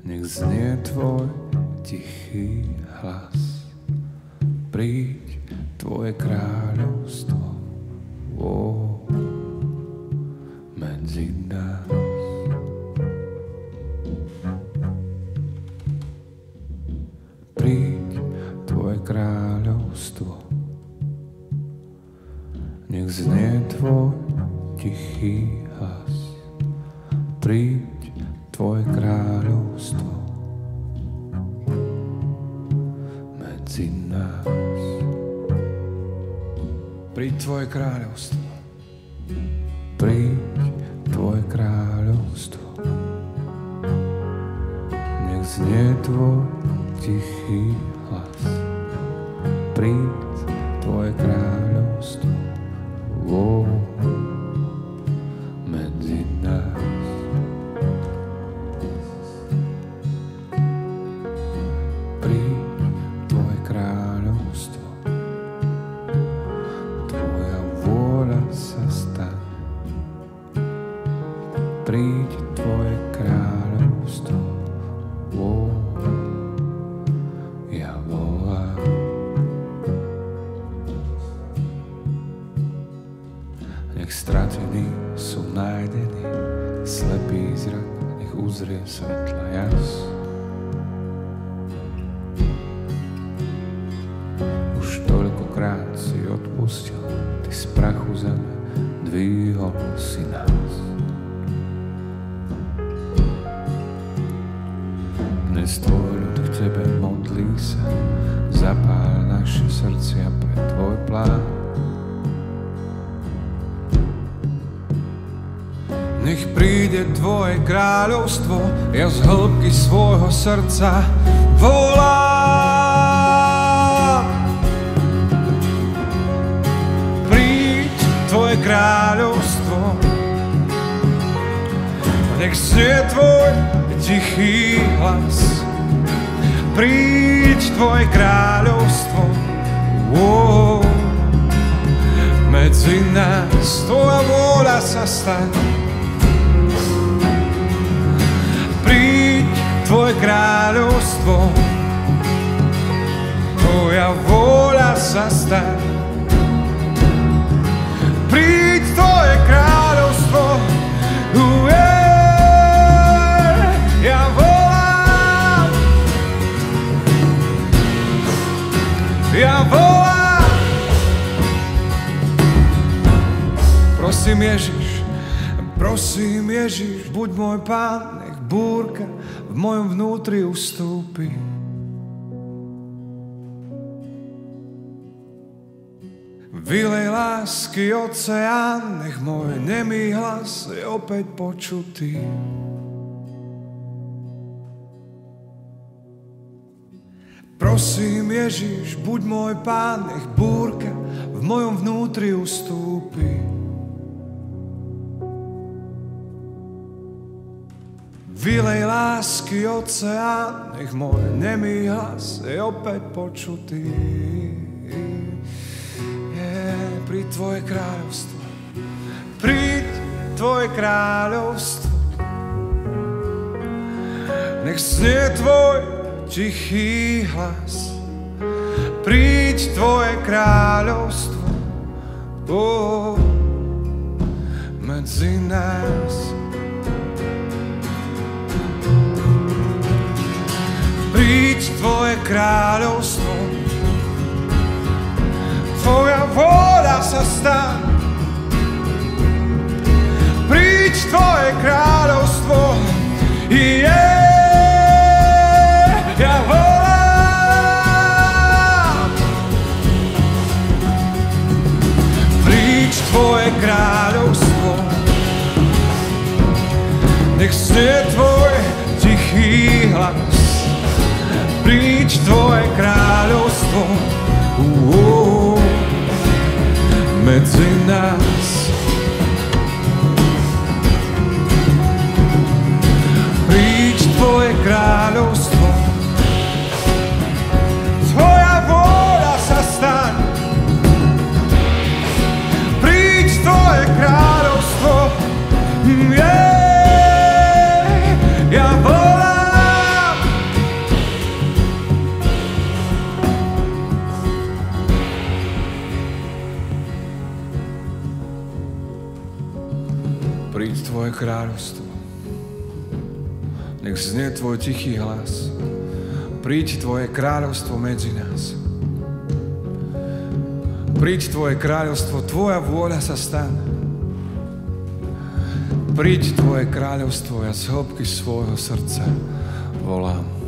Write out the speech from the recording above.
nech znie tvoj tichý hlas. Príď, tvoje kráľovstvo medzi nás. Príď, tvoje kráľovstvo, nech znie tvoj tichý hlas. Príď, tvoje kráľovstvo medzi nás. Príď, tvoje kráľovstvo. Príď, tvoje kráľovstvo, nech znie tvoj tichý hlas. Príď, tvoje kráľovstvo medzi nás. Príď, tvoje kráľovstvo, tvoja vôľa sa stane. Príď, tvoje kráľovstvo, ja volám. Nech stratení sú nájdení, slepý zrak, nech uzrie svetla jas. Už toľkokrát si odpustil, ty z prachu zeme dvihol si nás. Dnes tvoj ľud k tebe modlí sa, zapál naše srdcia pre tvoj plán. Nech príde tvoje kráľovstvo, ja z hĺbky svojho srdca volám. Príď, tvoje kráľovstvo, nech znie tvoj tichý hlas. Príď, tvoje kráľovstvo, medzi nás, tvoja vôľa sa stane. Príď, tvoje kráľovstvo, tvoja vôľa sa stane. Príď, tvoje kráľovstvo, ja volám. Ja volám. Prosím Ježiš, buď môj Pán, nech búrka v mojom vnútri ustúpi. Vylej lásky oceán, nech môj nemý hlas je opäť počutý. Prosím Ježiš, buď môj Pán, nech búrka v mojom vnútri ustúpi. Vylej lásky oceán, nech môj nemý hlas je opäť počutý. Príď, tvoje kráľovstvo, príď, tvoje kráľovstvo, nech znie tvoj tichý hlas. Príď, tvoje kráľovstvo, medzi nás. Príď, tvoje kráľovstvo, tvoja vôľa sa stane. Príď, tvoje kráľovstvo, ja volám. Príď, tvoje kráľovstvo, nech znie tvoj tichý hlas. Príď, tvoje kráľovstvo, medzi nás. Príď, tvoje kráľovstvo, tvoja vôľa sa stane. Príď, tvoje kráľovstvo, ja volám. kráľovstvo. Nech znie tvoj tichý hlas. Príď tvoje kráľovstvo medzi nás. Príď tvoje kráľovstvo, tvoja vôľa sa stane. Príď tvoje kráľovstvo, ja z hĺbky svojho srdca volám.